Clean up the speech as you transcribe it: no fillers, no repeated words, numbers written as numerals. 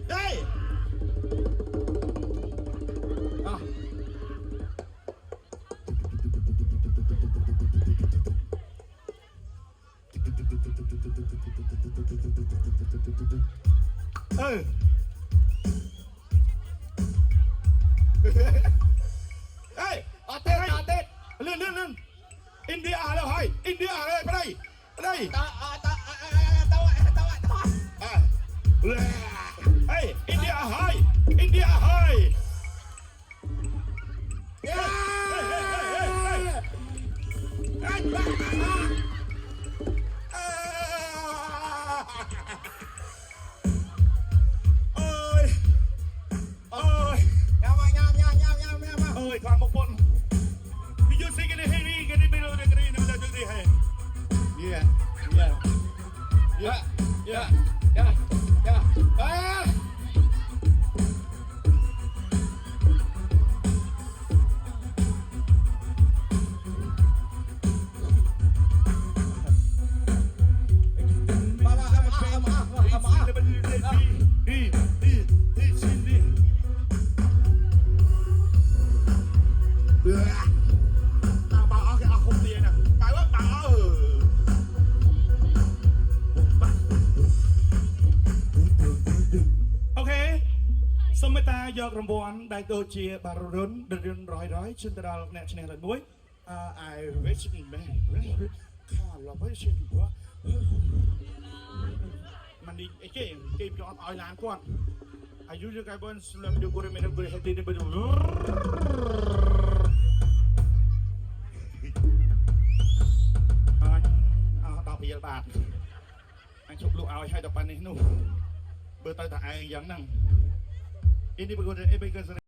ได้เออเฮ้ยเต้นเต้นเลื่อนอินเดียแล้วเฮ้ยอินเดียเลยไปได้เฮ้ยอินเดียเฮ้ยอินเดียเฮ้ยความบกพร่องพี่ยูซิกันได้ให้นี่กันได้ไม่รู้ได้กันได้ไม่ได้จะได้ให้ยกรำบวนได้ตัวเชียบารุนเดินร้อยชินตราแนชแนลนุ้ยไอเวชแมนข้าเราไม่ใช่หัวมันดีไอ้เก่งจอดออยล้านก่อนอายุจะกลายเป็นสลับดูกูเรมินกูเรฮตินไปดูดอกพิยาบาทอันชุบลูกเอาให้ดอกปันนี่นู่นเบอร์ตายแต่ไอ้ยังนั่งini berikut